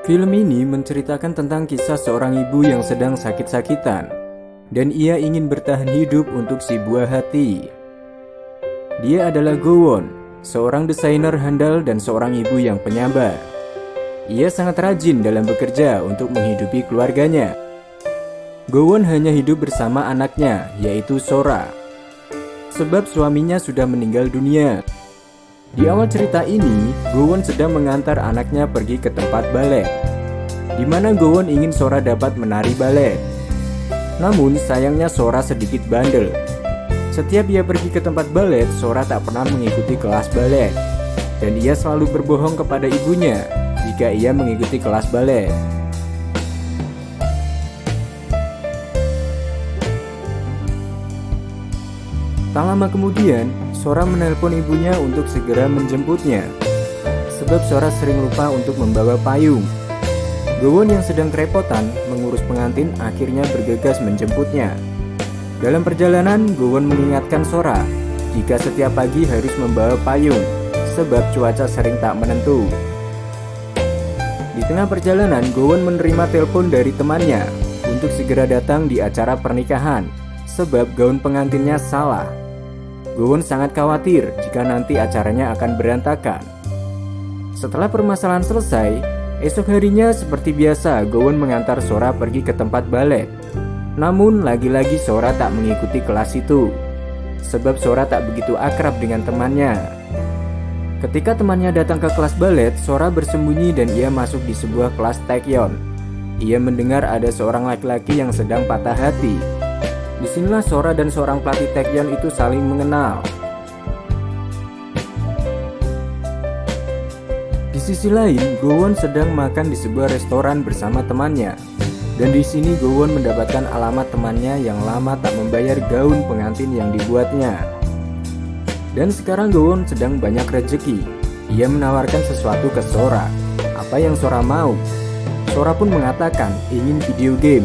Film ini menceritakan tentang kisah seorang ibu yang sedang sakit-sakitan, dan ia ingin bertahan hidup untuk si buah hati. Dia adalah Gowon, seorang desainer handal dan seorang ibu yang penyabar. Ia sangat rajin dalam bekerja untuk menghidupi keluarganya. Gowon hanya hidup bersama anaknya, yaitu Sora, sebab suaminya sudah meninggal dunia. Di awal cerita ini, Gowon sedang mengantar anaknya pergi ke tempat balet, di mana Gowon ingin Sora dapat menari balet. Namun sayangnya Sora sedikit bandel. Setiap ia pergi ke tempat balet, Sora tak pernah mengikuti kelas balet, dan ia selalu berbohong kepada ibunya jika ia mengikuti kelas balet. Tak lama kemudian, Sora menelpon ibunya untuk segera menjemputnya, sebab Sora sering lupa untuk membawa payung. Gowon yang sedang kerepotan mengurus pengantin akhirnya bergegas menjemputnya. Dalam perjalanan, Gowon mengingatkan Sora jika setiap pagi harus membawa payung, sebab cuaca sering tak menentu. Di tengah perjalanan, Gowon menerima telepon dari temannya untuk segera datang di acara pernikahan, sebab gaun pengantinnya salah. Gowon sangat khawatir jika nanti acaranya akan berantakan. Setelah permasalahan selesai, esok harinya seperti biasa Gowon mengantar Sora pergi ke tempat balet. Namun lagi-lagi Sora tak mengikuti kelas itu, sebab Sora tak begitu akrab dengan temannya. Ketika temannya datang ke kelas balet, Sora bersembunyi dan ia masuk di sebuah kelas Taekyon. Ia mendengar ada seorang laki-laki yang sedang patah hati. Disinilah Sora dan seorang pelatih Taekyon itu saling mengenal. Di sisi lain, Gowon sedang makan di sebuah restoran bersama temannya. Dan di sini Gowon mendapatkan alamat temannya yang lama tak membayar gaun pengantin yang dibuatnya. Dan sekarang Gowon sedang banyak rezeki. Ia menawarkan sesuatu ke Sora. Apa yang Sora mau? Sora pun mengatakan ingin video game.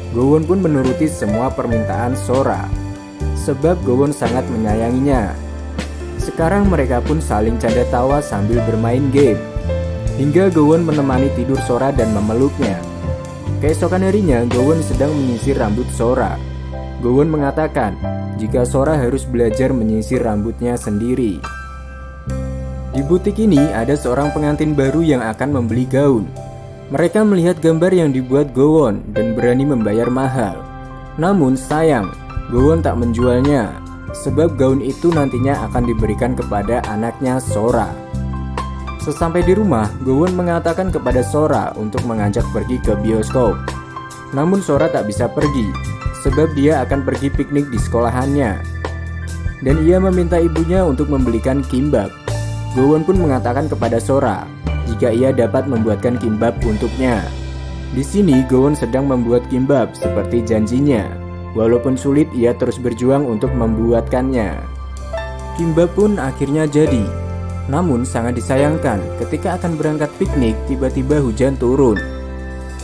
Gowon pun menuruti semua permintaan Sora, sebab Gowon sangat menyayanginya. Sekarang mereka pun saling canda tawa sambil bermain game, hingga Gowon menemani tidur Sora dan memeluknya. Keesokan harinya, Gowon sedang menyisir rambut Sora. Gowon mengatakan jika Sora harus belajar menyisir rambutnya sendiri. Di butik ini ada seorang pengantin baru yang akan membeli gaun. Mereka melihat gambar yang dibuat Gowon dan berani membayar mahal. Namun sayang, Gowon tak menjualnya, sebab gaun itu nantinya akan diberikan kepada anaknya Sora. Sesampai di rumah, Gowon mengatakan kepada Sora untuk mengajak pergi ke bioskop. Namun Sora tak bisa pergi, sebab dia akan pergi piknik di sekolahannya. Dan ia meminta ibunya untuk membelikan kimbap. Gowon pun mengatakan kepada Sora jika ia dapat membuatkan kimbap untuknya. Di sini Gowon sedang membuat kimbap seperti janjinya. Walaupun sulit, ia terus berjuang untuk membuatkannya. Kimbap pun akhirnya jadi. Namun sangat disayangkan ketika akan berangkat piknik, tiba-tiba hujan turun.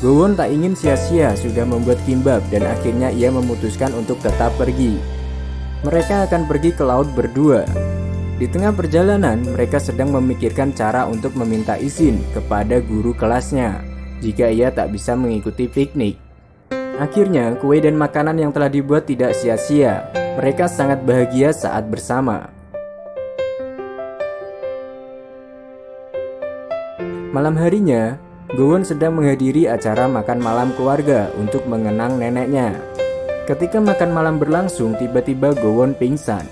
Gowon tak ingin sia-sia sudah membuat kimbap dan akhirnya ia memutuskan untuk tetap pergi. Mereka akan pergi ke laut berdua. Di tengah perjalanan, mereka sedang memikirkan cara untuk meminta izin kepada guru kelasnya jika ia tak bisa mengikuti piknik. Akhirnya, kue dan makanan yang telah dibuat tidak sia-sia. Mereka sangat bahagia saat bersama. Malam harinya, Gowon sedang menghadiri acara makan malam keluarga untuk mengenang neneknya. Ketika makan malam berlangsung, tiba-tiba Gowon pingsan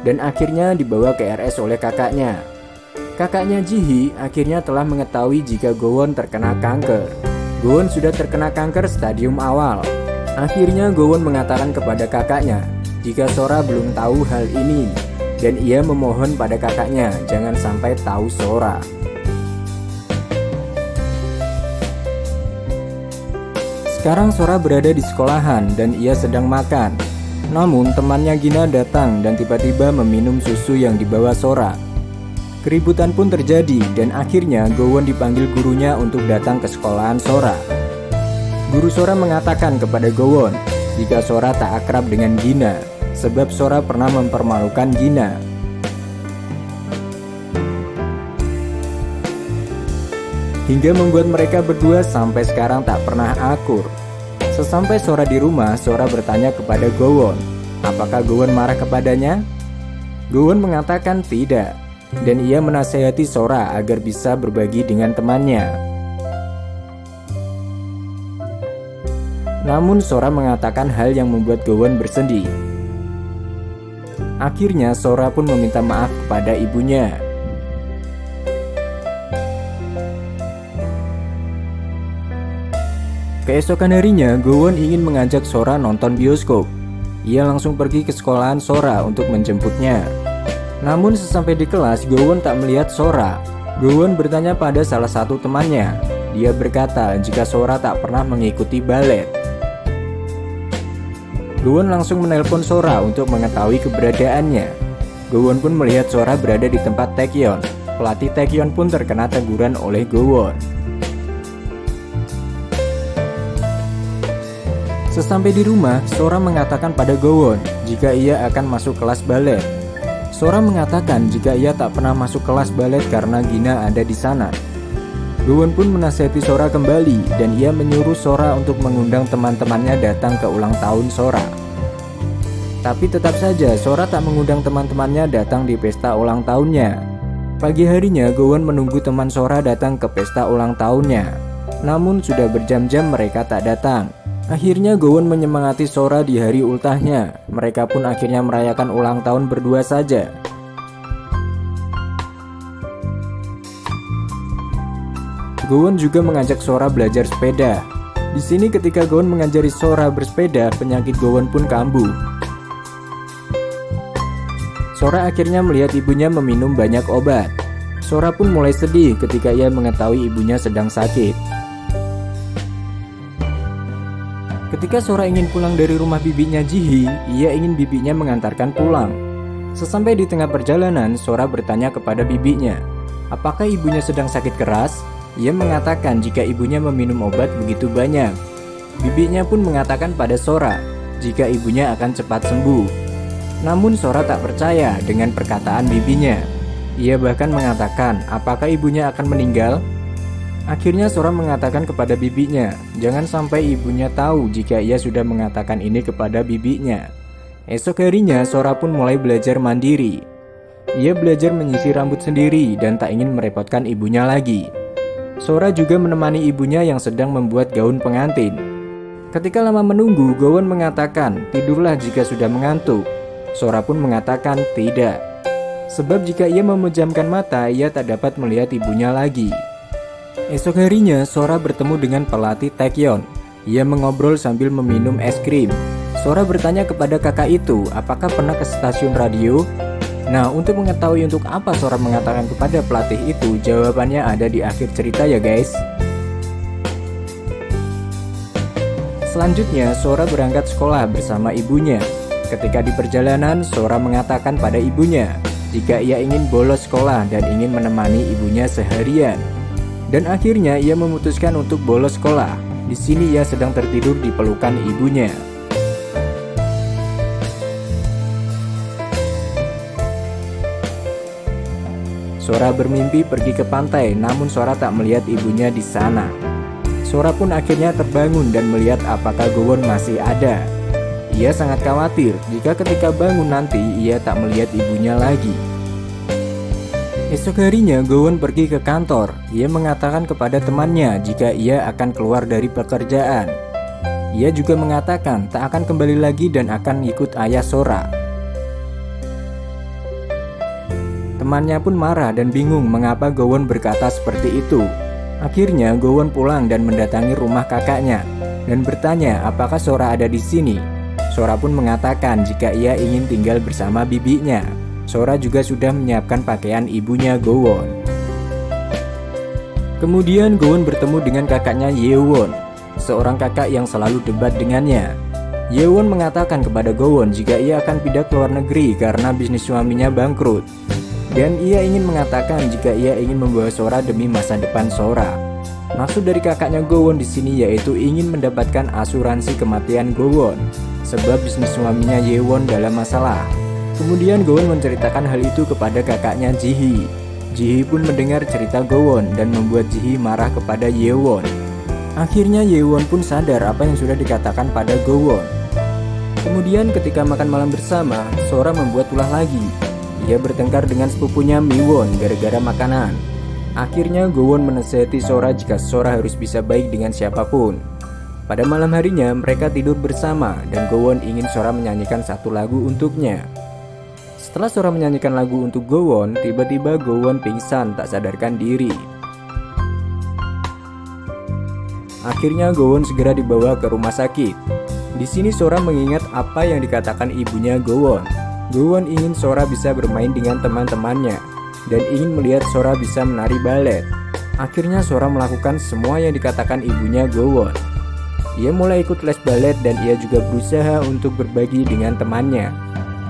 dan akhirnya dibawa ke RS oleh kakaknya. Kakaknya Jihi akhirnya telah mengetahui jika Gowon terkena kanker. Gowon sudah terkena kanker stadium awal. Akhirnya Gowon mengatakan kepada kakaknya jika Sora belum tahu hal ini, dan ia memohon pada kakaknya jangan sampai tahu Sora. Sekarang Sora berada di sekolahan dan ia sedang makan. Namun temannya Gina datang dan tiba-tiba meminum susu yang dibawa Sora. Keributan pun terjadi dan akhirnya Gowon dipanggil gurunya untuk datang ke sekolahan Sora. Guru Sora mengatakan kepada Gowon jika Sora tak akrab dengan Gina, sebab Sora pernah mempermalukan Gina. Hingga membuat mereka berdua sampai sekarang tak pernah akur. Sesampai Sora di rumah, Sora bertanya kepada Gowon, apakah Gowon marah kepadanya? Gowon mengatakan tidak, dan ia menasihati Sora agar bisa berbagi dengan temannya. Namun Sora mengatakan hal yang membuat Gowon bersedih. Akhirnya Sora pun meminta maaf kepada ibunya. Keesokan harinya, Gowon ingin mengajak Sora nonton bioskop. Ia langsung pergi ke sekolahan Sora untuk menjemputnya. Namun sesampai di kelas, Gowon tak melihat Sora. Gowon bertanya pada salah satu temannya. Dia berkata jika Sora tak pernah mengikuti balet. Gowon langsung menelpon Sora untuk mengetahui keberadaannya. Gowon pun melihat Sora berada di tempat Taekyon. Pelatih Taekyon pun terkena teguran oleh Gowon. Sesampai di rumah, Sora mengatakan pada Gowon jika ia akan masuk kelas balet. Sora mengatakan jika ia tak pernah masuk kelas balet karena Gina ada di sana. Gowon pun menasihati Sora kembali dan ia menyuruh Sora untuk mengundang teman-temannya datang ke ulang tahun Sora. Tapi tetap saja Sora tak mengundang teman-temannya datang di pesta ulang tahunnya. Pagi harinya Gowon menunggu teman Sora datang ke pesta ulang tahunnya. Namun sudah berjam-jam mereka tak datang. Akhirnya Gowon menyemangati Sora di hari ultahnya. Mereka pun akhirnya merayakan ulang tahun berdua saja. Gowon juga mengajak Sora belajar sepeda. Di sini ketika Gowon mengajari Sora bersepeda, penyakit Gowon pun kambuh. Sora akhirnya melihat ibunya meminum banyak obat. Sora pun mulai sedih ketika ia mengetahui ibunya sedang sakit. Ketika Sora ingin pulang dari rumah bibinya Jihi, ia ingin bibinya mengantarkan pulang. Sesampai di tengah perjalanan, Sora bertanya kepada bibinya, apakah ibunya sedang sakit keras? Ia mengatakan jika ibunya meminum obat begitu banyak. Bibinya pun mengatakan pada Sora, jika ibunya akan cepat sembuh. Namun Sora tak percaya dengan perkataan bibinya. Ia bahkan mengatakan, apakah ibunya akan meninggal? Akhirnya Sora mengatakan kepada bibinya, jangan sampai ibunya tahu jika ia sudah mengatakan ini kepada bibinya. Esok harinya Sora pun mulai belajar mandiri. Ia belajar menyisir rambut sendiri dan tak ingin merepotkan ibunya lagi. Sora juga menemani ibunya yang sedang membuat gaun pengantin. Ketika lama menunggu, Gowon mengatakan, tidurlah jika sudah mengantuk. Sora pun mengatakan tidak. Sebab jika ia memejamkan mata, ia tak dapat melihat ibunya lagi. Esok harinya, Sora bertemu dengan pelatih Taekyon. Ia mengobrol sambil meminum es krim. Sora bertanya kepada kakak itu, apakah pernah ke stasiun radio? Nah, untuk mengetahui untuk apa Sora mengatakan kepada pelatih itu, jawabannya ada di akhir cerita ya guys. Selanjutnya, Sora berangkat sekolah bersama ibunya. Ketika di perjalanan, Sora mengatakan pada ibunya, jika ia ingin bolos sekolah dan ingin menemani ibunya seharian. Dan akhirnya ia memutuskan untuk bolos sekolah. Di sini ia sedang tertidur di pelukan ibunya. Sora bermimpi pergi ke pantai, namun Sora tak melihat ibunya di sana. Sora pun akhirnya terbangun dan melihat apakah Gowon masih ada. Ia sangat khawatir jika ketika bangun nanti ia tak melihat ibunya lagi. Esok harinya Gowon pergi ke kantor. Ia mengatakan kepada temannya jika ia akan keluar dari pekerjaan. Ia juga mengatakan tak akan kembali lagi dan akan ikut ayah Sora. Temannya pun marah dan bingung mengapa Gowon berkata seperti itu. Akhirnya Gowon pulang dan mendatangi rumah kakaknya dan bertanya apakah Sora ada di sini. Sora pun mengatakan jika ia ingin tinggal bersama bibinya. Sora juga sudah menyiapkan pakaian ibunya Gowon. Kemudian Gowon bertemu dengan kakaknya Yewon, seorang kakak yang selalu debat dengannya. Yewon mengatakan kepada Gowon jika ia akan pindah ke luar negeri karena bisnis suaminya bangkrut. Dan ia ingin mengatakan jika ia ingin membawa Sora demi masa depan Sora. Maksud dari kakaknya Gowon di sini yaitu ingin mendapatkan asuransi kematian Gowon. sebab bisnis suaminya Yewon dalam masalah. Kemudian Gowon menceritakan hal itu kepada kakaknya Ji-hee. Ji-hee pun mendengar cerita Gowon dan membuat Ji-hee marah kepada Yewon. Akhirnya Yewon pun sadar apa yang sudah dikatakan pada Gowon. Kemudian ketika makan malam bersama, Sora membuat ulah lagi. Ia bertengkar dengan sepupunya Miwon gara-gara makanan. Akhirnya Gowon menasihati Sora jika Sora harus bisa baik dengan siapapun. Pada malam harinya mereka tidur bersama dan Gowon ingin Sora menyanyikan satu lagu untuknya. Setelah Sora menyanyikan lagu untuk Gowon, tiba-tiba Gowon pingsan tak sadarkan diri. Akhirnya Gowon segera dibawa ke rumah sakit. Di sini Sora mengingat apa yang dikatakan ibunya Gowon. Gowon ingin Sora bisa bermain dengan teman-temannya dan ingin melihat Sora bisa menari balet. Akhirnya Sora melakukan semua yang dikatakan ibunya Gowon. Ia mulai ikut les balet dan ia juga berusaha untuk berbagi dengan temannya.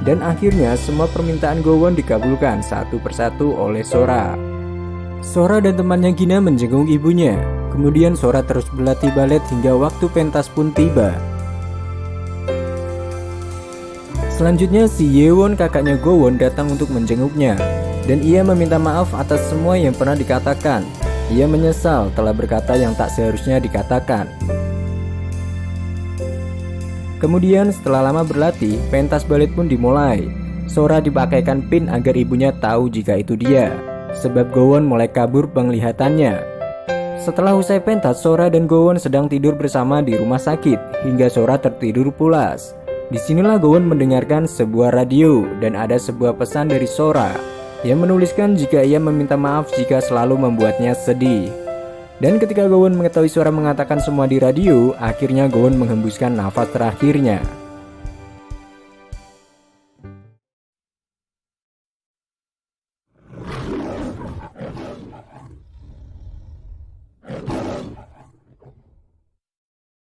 Dan akhirnya semua permintaan Gowon dikabulkan satu persatu oleh Sora. Sora dan temannya Gina menjenguk ibunya. Kemudian Sora terus berlatih balet hingga waktu pentas pun tiba. Selanjutnya si Yewon kakaknya Gowon datang untuk menjenguknya. Dan ia meminta maaf atas semua yang pernah dikatakan. Ia menyesal telah berkata yang tak seharusnya dikatakan. Kemudian setelah lama berlatih, pentas balet pun dimulai. Sora dipakaikan pin agar ibunya tahu jika itu dia, sebab Gowon mulai kabur penglihatannya. Setelah usai pentas, Sora dan Gowon sedang tidur bersama di rumah sakit hingga Sora tertidur pulas. Disinilah Gowon mendengarkan sebuah radio dan ada sebuah pesan dari Sora yang menuliskan jika ia meminta maaf jika selalu membuatnya sedih. Dan ketika Gowon mengetahui Sora mengatakan semua di radio, akhirnya Gowon menghembuskan nafas terakhirnya.